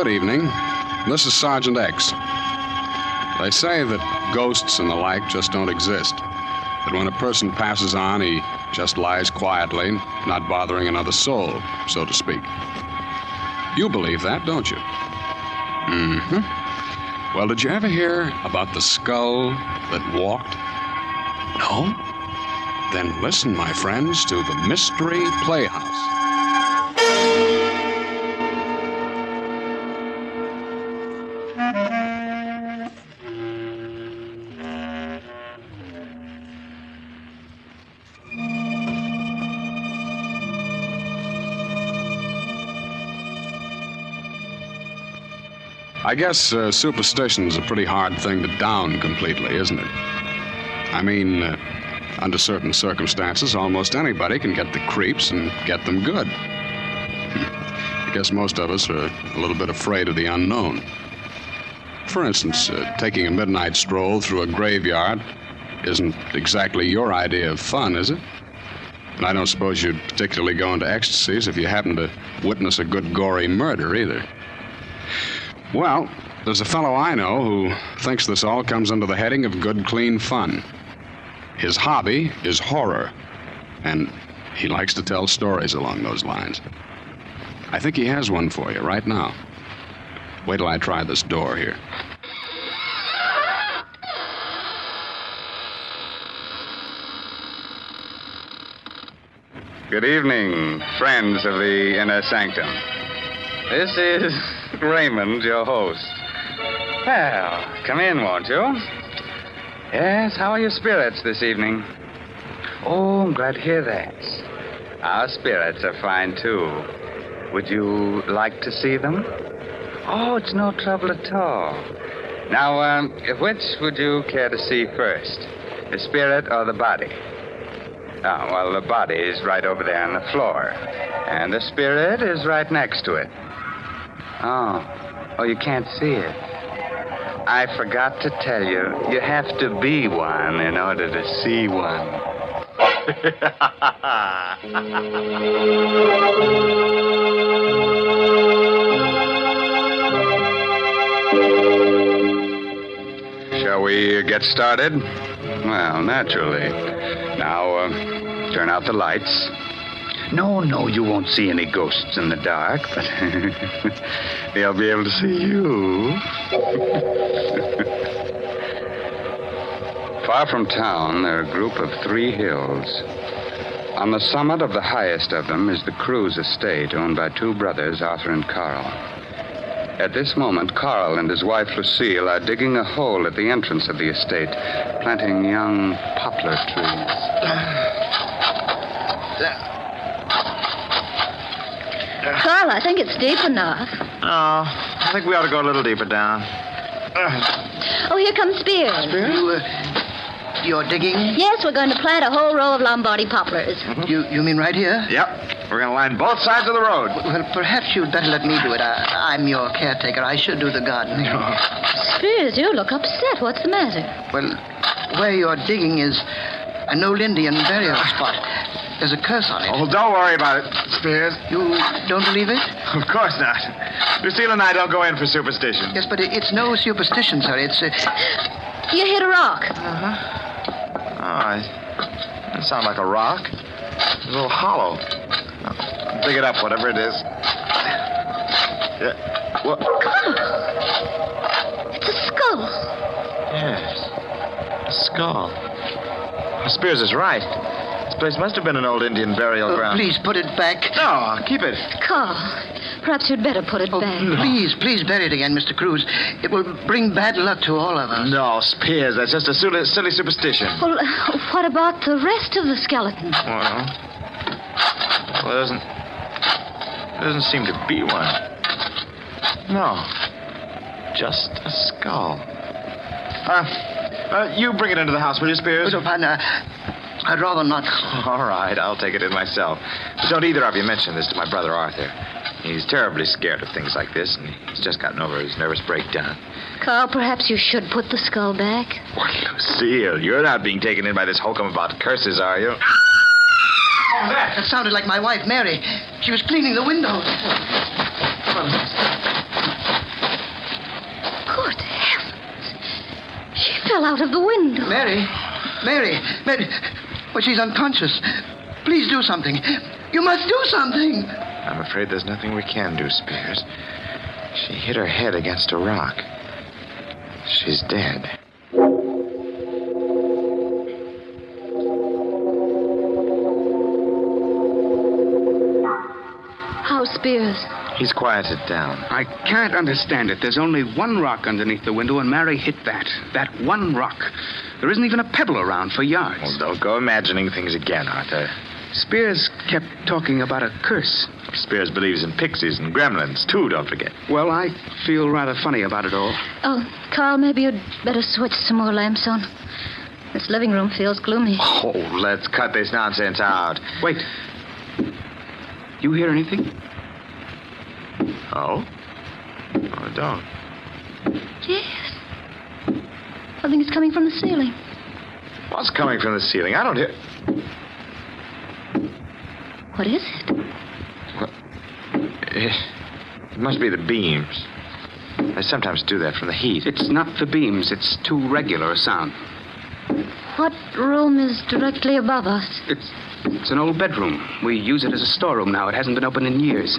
Good evening. This is Sergeant X. They say that ghosts and the like just don't exist. That when a person passes on, he just lies quietly, not bothering another soul, so to speak. You believe that, don't you? Mm-hmm. Well, did you ever hear about the skull that walked? No? Then listen, my friends, to the Mystery Playhouse. I guess superstition's a pretty hard thing to down completely, isn't it? I mean, under certain circumstances, almost anybody can get the creeps and get them good. I guess most of us are a little bit afraid of the unknown. For instance, taking a midnight stroll through a graveyard isn't exactly your idea of fun, is it? And I don't suppose you'd particularly go into ecstasies if you happened to witness a good gory murder, either. Well, there's a fellow I know who thinks this all comes under the heading of good, clean fun. His hobby is horror, and he likes to tell stories along those lines. I think he has one for you right now. Wait till I try this door here. Good evening, friends of the Inner Sanctum. This is Raymond, your host. Well, come in, won't you? Yes, how are your spirits this evening? Oh, I'm glad to hear that. Our spirits are fine, too. Would you like to see them? Oh, it's no trouble at all. Now, which would you care to see first? The spirit or the body? Oh, well, the body is right over there on the floor. And the spirit is right next to it. Oh, you can't see it. I forgot to tell you, you have to be one in order to see one. Shall we get started? Well, naturally. Now, turn out the lights. No, you won't see any ghosts in the dark, but they'll be able to see you. Far from town, there are a group of 3 hills. On the summit of the highest of them is the Cruz estate, owned by 2 brothers, Arthur and Carl. At this moment, Carl and his wife, Lucille, are digging a hole at the entrance of the estate, planting young poplar trees. Carl, I think it's deep enough. Oh, I think we ought to go a little deeper down. Oh, here comes Spears. You're digging? Yes, we're going to plant a whole row of Lombardy poplars. Mm-hmm. You mean right here? Yep. We're going to line both sides of the road. Well, perhaps you'd better let me do it. I'm your caretaker. I should do the gardening. Spears, you look upset. What's the matter? Well, where you're digging is an old Indian burial spot. There's a curse on it. Oh, don't worry about it, Spears. You don't believe it? Of course not. Lucille and I don't go in for superstition. Yes, but it's no superstition, sir. It's... You hit a rock. Uh-huh. Oh, that sounds like a rock. It's a little hollow. Now, dig it up, whatever it is. Yeah. What? It's a skull. Yes. A skull. Spears is right. This place must have been an old Indian burial ground. Please put it back. No, keep it. Carl, perhaps you'd better put it back. Please bury it again, Mr. Cruz. It will bring bad luck to all of us. No, Spears, that's just a silly superstition. Well, what about the rest of the skeleton? Well, there doesn't seem to be one. No, just a skull. You bring it into the house, will you, Spears? Oh, I'd rather not. All right, I'll take it in myself. But don't either of you mention this to my brother Arthur. He's terribly scared of things like this, and he's just gotten over his nervous breakdown. Carl, perhaps you should put the skull back. What, Lucille, you're not being taken in by this hokum about curses, are you? That sounded like my wife, Mary. She was cleaning the window. out of the window. Mary. Well, she's unconscious. Please do something. You must do something. I'm afraid there's nothing we can do, Spears. She hit her head against a rock. She's dead. How's Spears? He's quieted down. I can't understand it. There's only one rock underneath the window, and Mary hit that. That one rock. There isn't even a pebble around for yards. Well, don't go imagining things again, Arthur. Spears kept talking about a curse. Spears believes in pixies and gremlins, too, don't forget. Well, I feel rather funny about it all. Oh, Carl, maybe you'd better switch some more lamps on. This living room feels gloomy. Oh, let's cut this nonsense out. Wait. You hear anything? Oh? Oh, I don't. Yes. I think it's coming from the ceiling. What's coming from the ceiling? I don't hear... What is it? It must be the beams. They sometimes do that from the heat. It's not the beams. It's too regular a sound. What room is directly above us? It's an old bedroom. We use it as a storeroom now. It hasn't been open in years.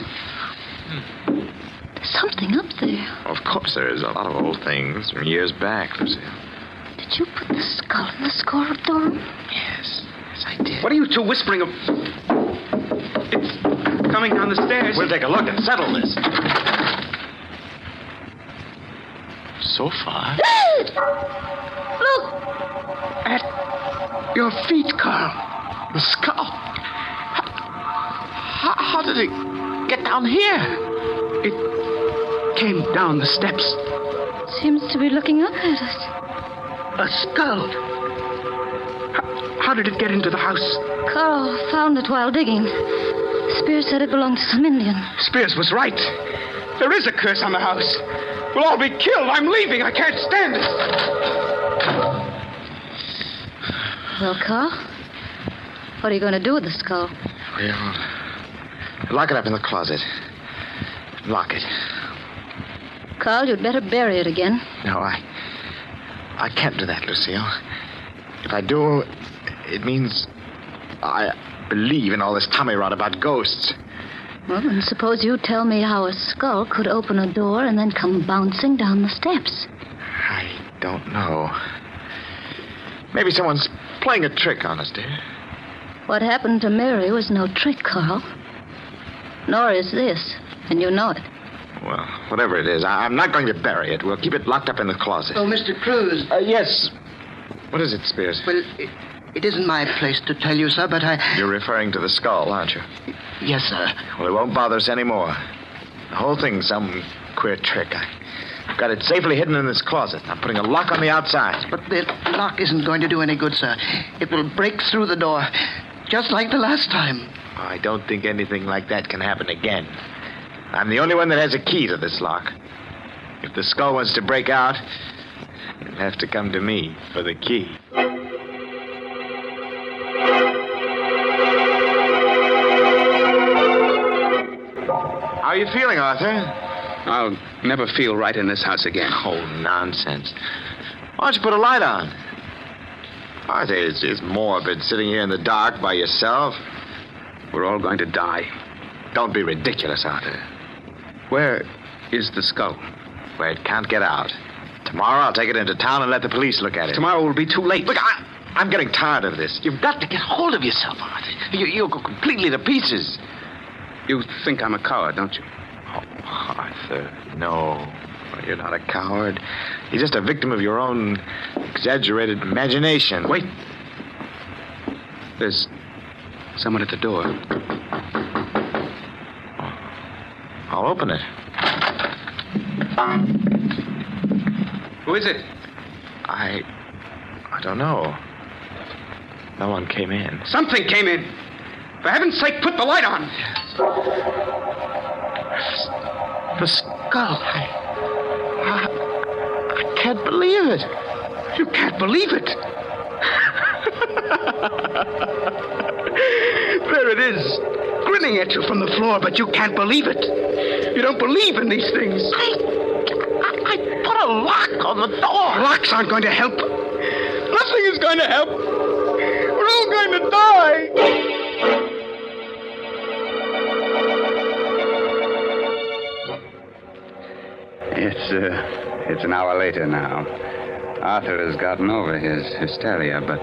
There's something up there. Of course there is. A lot of old things from years back, Lucille. Did you put the skull in the storeroom? Yes. Yes, I did. What are you two whispering of? It's coming down the stairs. We'll take a look and settle this. So far... Look! At your feet, Carl. The skull. How did it get down here? It came down the steps. Seems to be looking up at us. A skull. How did it get into the house? Carl found it while digging. Spears said it belonged to some Indian. Spears was right. There is a curse on the house. We'll all be killed. I'm leaving. I can't stand it. Well, Carl, what are you going to do with the skull? Well, lock it up in the closet. Lock it. Carl, you'd better bury it again. No, I can't do that, Lucille. If I do, it means I believe in all this Tommy rot about ghosts. Well, then suppose you tell me how a skull could open a door and then come bouncing down the steps. I don't know. Maybe someone's playing a trick on us, dear. What happened to Mary was no trick, Carl. Nor is this, and you know it. Well, whatever it is, I'm not going to bury it. We'll keep it locked up in the closet. Oh, Mr. Cruz. Yes. What is it, Spears? Well, it isn't my place to tell you, sir, but You're referring to the skull, aren't you? Yes, sir. Well, it won't bother us anymore. The whole thing's some queer trick. I've got it safely hidden in this closet. I'm putting a lock on the outside. But the lock isn't going to do any good, sir. It will break through the door, just like the last time. I don't think anything like that can happen again. I'm the only one that has a key to this lock. If the skull wants to break out, it'll have to come to me for the key. How are you feeling, Arthur? I'll never feel right in this house again. Oh, nonsense. Why don't you put a light on? Arthur, it's morbid sitting here in the dark by yourself. We're all going to die. Don't be ridiculous, Arthur. Where is the skull? Where it can't get out. Tomorrow I'll take it into town and let the police look at it. Tomorrow will be too late. Look, I'm getting tired of this. You've got to get hold of yourself, Arthur. You'll go completely to pieces. You think I'm a coward, don't you? Oh, Arthur, no. You're not a coward. You're just a victim of your own exaggerated imagination. Wait. There's someone at the door. I'll open it. Who is it? I don't know. No one came in. Something came in. For heaven's sake, put the light on. The skull. I can't believe it. You can't believe it. There it is, grinning at you from the floor, but you can't believe it. You don't believe in these things. I put a lock on the door. Locks aren't going to help. Nothing is going to help. We're all going to die. It's an hour later now. Arthur has gotten over his hysteria, but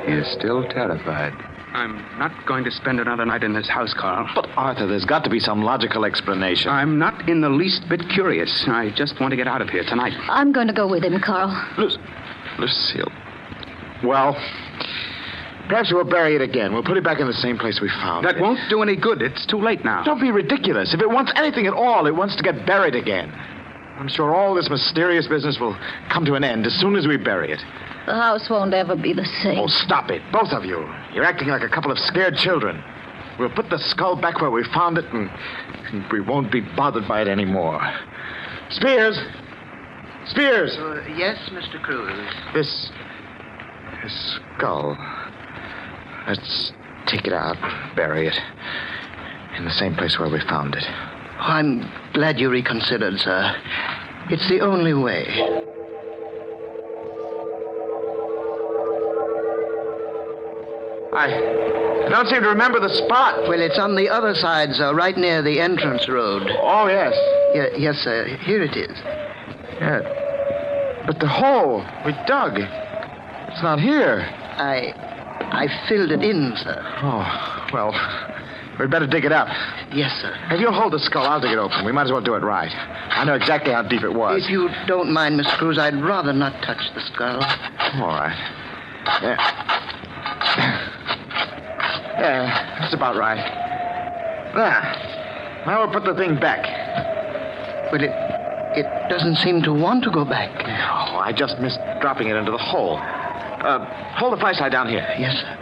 he is still terrified. I'm not going to spend another night in this house, Carl. But, Arthur, there's got to be some logical explanation. I'm not in the least bit curious. I just want to get out of here tonight. I'm going to go with him, Carl. Lucille. Well, perhaps we'll bury it again. We'll put it back in the same place we found it. That won't do any good. It's too late now. Don't be ridiculous. If it wants anything at all, it wants to get buried again. I'm sure all this mysterious business will come to an end as soon as we bury it. The house won't ever be the same. Oh, stop it. Both of you. You're acting like a couple of scared children. We'll put the skull back where we found it, and we won't be bothered by it anymore. Spears! Spears! Yes, Mr. Cruz. This skull. Let's take it out, bury it in the same place where we found it. Oh, I'm glad you reconsidered, sir. It's the only way. I don't seem to remember the spot. Well, it's on the other side, sir, right near the entrance road. Oh, yes. Yes, sir. Here it is. Yeah. But the hole we dug, it's not here. I filled it in, sir. Oh, well, we'd better dig it up. Yes, sir. If you'll hold the skull, I'll dig it open. We might as well do it right. I know exactly how deep it was. If you don't mind, Mr. Cruz, I'd rather not touch the skull. All right. Yeah, that's about right. There. Now we'll put the thing back. But it doesn't seem to want to go back. Oh, I just missed dropping it into the hole. Hold the flashlight down here. Yes, sir.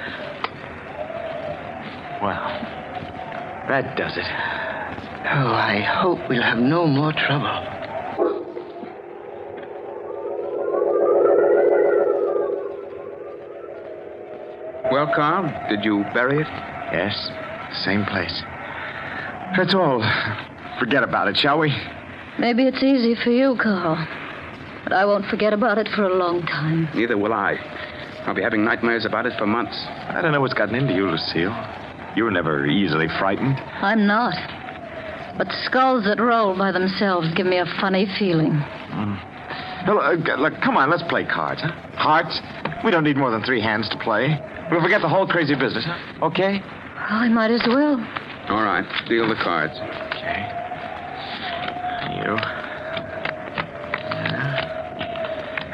Well, that does it. Oh, I hope we'll have no more trouble. Well, Carl, did you bury it? Yes, same place. That's all. Forget about it, shall we? Maybe it's easy for you, Carl. But I won't forget about it for a long time. Neither will I. I'll be having nightmares about it for months. I don't know what's gotten into you, Lucille. You were never easily frightened. I'm not. But skulls that roll by themselves give me a funny feeling. Look, come on, let's play cards, huh? Hearts? We don't need more than 3 hands to play. We'll forget the whole crazy business, huh? Okay? Well, I might as well. All right, deal the cards. Okay. You.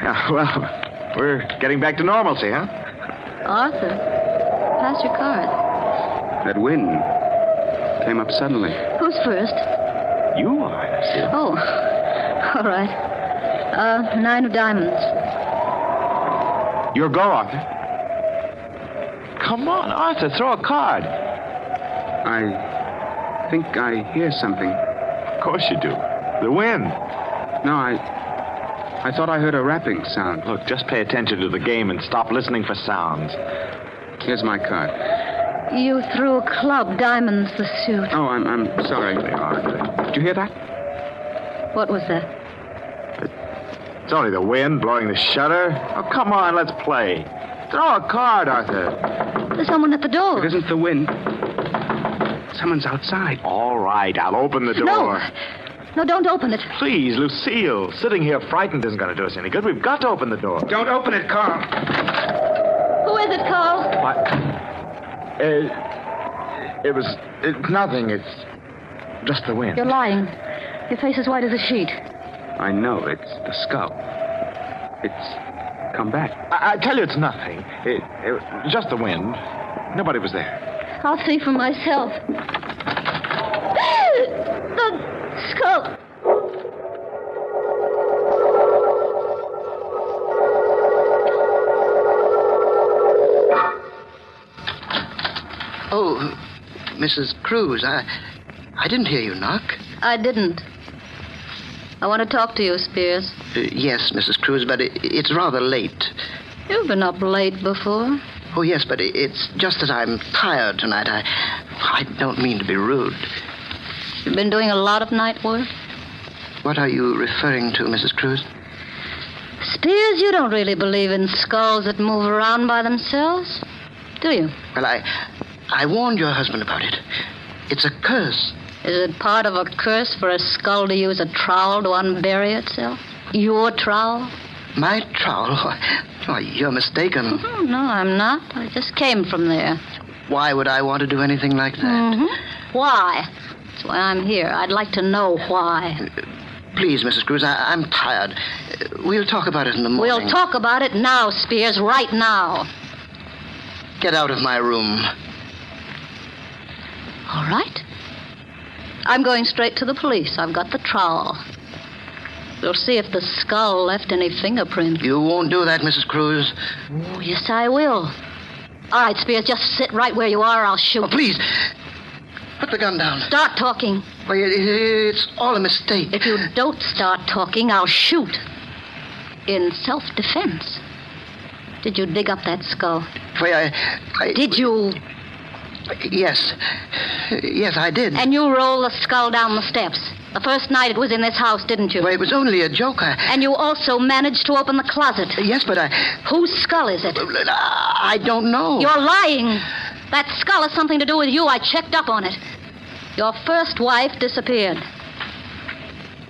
Yeah, well, we're getting back to normalcy, huh? Arthur, pass your card. That wind came up suddenly. Who's first? You are, Lucille. Oh, all right. 9 of diamonds. Your go, Arthur. Come on, Arthur, throw a card. I think I hear something. Of course you do. The wind. No, I thought I heard a rapping sound. Look, just pay attention to the game and stop listening for sounds. Here's my card. You threw a club, diamonds, the suit. Oh, I'm sorry. Did you hear that? What was that? It's only the wind blowing the shutter. Oh, come on, let's play. Throw a card, Arthur. There's someone at the door. It isn't the wind. Someone's outside. All right, I'll open the door. No, don't open it. Please, Lucille. Sitting here frightened isn't going to do us any good. We've got to open the door. Don't open it, Carl. Who is it, Carl? What? It's nothing. It's just the wind. You're lying. Your face is white as a sheet. I know. It's the skull. It's come back. I tell you, it's nothing. It was just the wind. Nobody was there. I'll see for myself. The skull. Oh, Mrs. Cruz, I didn't hear you knock. I didn't. I want to talk to you, Spears. Yes, Mrs. Cruz, but it's rather late. You've been up late before. Oh, yes, but it's just that I'm tired tonight. I don't mean to be rude. You've been doing a lot of night work? What are you referring to, Mrs. Cruz? Spears, you don't really believe in skulls that move around by themselves, do you? Well, I warned your husband about it. It's a curse. Is it part of a curse for a skull to use a trowel to unbury itself? Your trowel? My trowel? Why, you're mistaken. Oh, no, I'm not. I just came from there. Why would I want to do anything like that? Mm-hmm. Why? That's why I'm here. I'd like to know why. Please, Mrs. Cruz, I'm tired. We'll talk about it in the morning. We'll talk about it now, Spears, right now. Get out of my room. All right. I'm going straight to the police. I've got the trowel. We'll see if the skull left any fingerprints. You won't do that, Mrs. Cruz. Oh, yes, I will. All right, Spears, just sit right where you are or I'll shoot. Oh, please. Put the gun down. Start talking. Why, it's all a mistake. If you don't start talking, I'll shoot. In self-defense. Did you dig up that skull? Why, I... Did you? Yes. Yes, I did. And you rolled the skull down the steps. The first night it was in this house, didn't you? Well, it was only a joke. And you also managed to open the closet. Yes, but I... Whose skull is it? I don't know. You're lying. That skull has something to do with you. I checked up on it. Your first wife disappeared.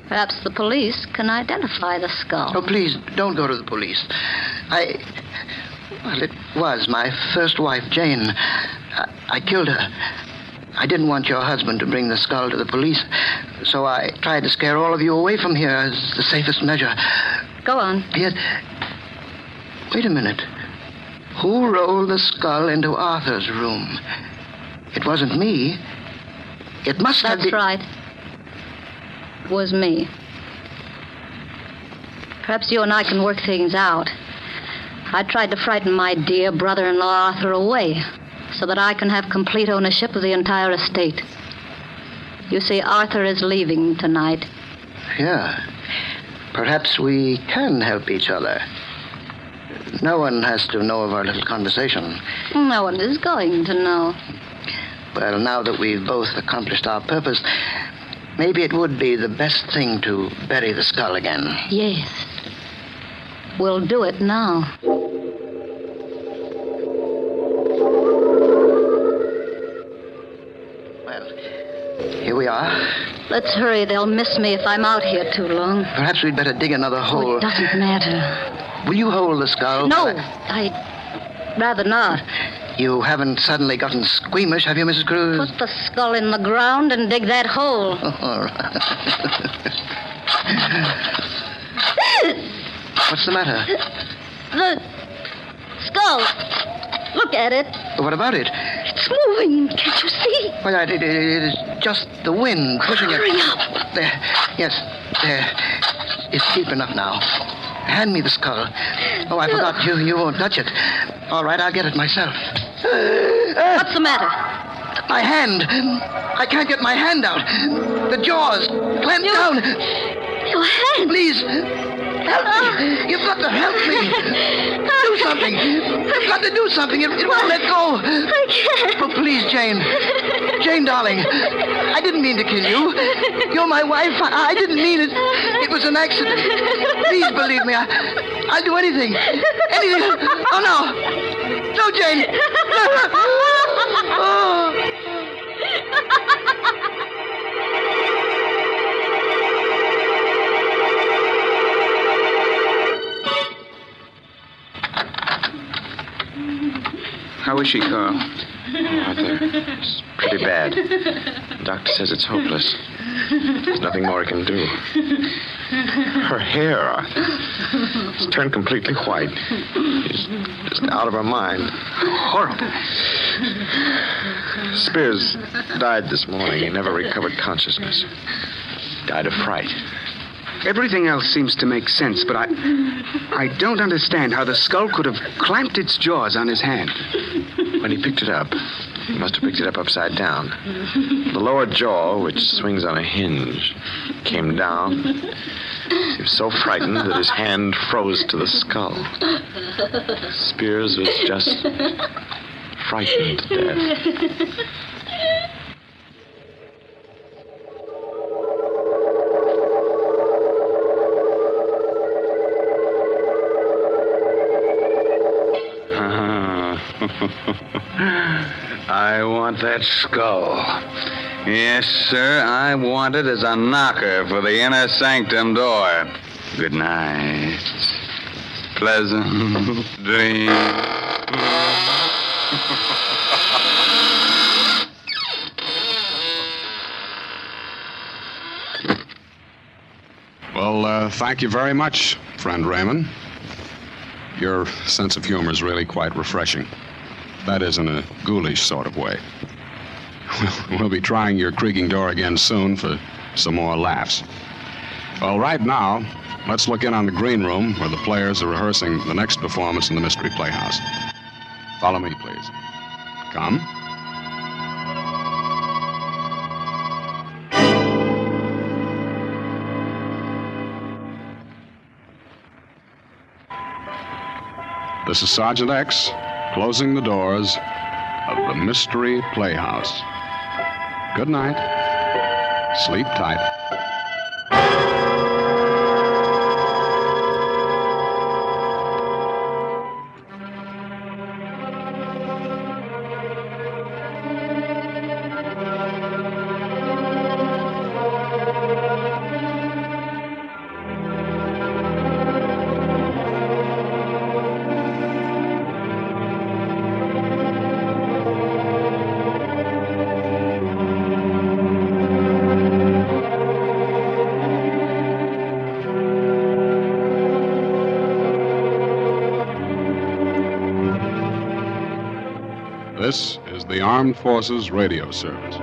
Perhaps the police can identify the skull. Oh, please, don't go to the police. Well, it was my first wife, Jane. I killed her. I didn't want your husband to bring the skull to the police, so I tried to scare all of you away from here as the safest measure. Go on. Yet, wait a minute. Who rolled the skull into Arthur's room? It wasn't me. It must have been... That's right. It was me. Perhaps you and I can work things out. I tried to frighten my dear brother-in-law Arthur away so that I can have complete ownership of the entire estate. You see, Arthur is leaving tonight. Yeah. Perhaps we can help each other. No one has to know of our little conversation. No one is going to know. Well, now that we've both accomplished our purpose, maybe it would be the best thing to bury the skull again. Yes. We'll do it now. Well, here we are. Let's hurry. They'll miss me if I'm out here too long. Perhaps we'd better dig another hole. Oh, it doesn't matter. Will you hold the skull? No, I'd rather not. You haven't suddenly gotten squeamish, have you, Mrs. Cruz? Put the skull in the ground and dig that hole. All right. What's the matter? The skull. Look at it. What about it? It's moving. Can't you see? Well, it is just the wind pushing Hurry it. up. There. Yes. There. It's deep enough now. Hand me the skull. Oh, I forgot. You won't touch it. All right, I'll get it myself. What's the matter? My hand. I can't get my hand out. The jaws. Clamp down. Your hand. Please. Help me. You've got to help me. Do something. You've got to do something. It won't let go. I can't. Oh, please, Jane. Jane, darling. I didn't mean to kill you. You're my wife. I didn't mean it. It was an accident. Please believe me. I'll do anything. Anything. Oh, no. No, Jane. Oh. How is she, Carl? Arthur, it's pretty bad. The doctor says it's hopeless. There's nothing more he can do. Her hair, Arthur, it's turned completely white. She's just out of her mind. Horrible. Spears died this morning. He never recovered consciousness. Died of fright. Everything else seems to make sense, but I don't understand how the skull could have clamped its jaws on his hand. When he picked it up, he must have picked it up upside down. The lower jaw, which swings on a hinge, came down. He was so frightened that his hand froze to the skull. Spears was just frightened to death. I want that skull. Yes, sir, I want it as a knocker for the inner sanctum door. Good night. Pleasant dreams. Well, thank you very much, friend Raymond. Your sense of humor is really quite refreshing. That is, in a ghoulish sort of way. We'll be trying your creaking door again soon for some more laughs. Well, right now, let's look in on the green room where the players are rehearsing the next performance in the Mystery Playhouse. Follow me, please. Come. This is Sergeant X, closing the doors of the Mystery Playhouse. Good night. Sleep tight. This is the Armed Forces Radio Service.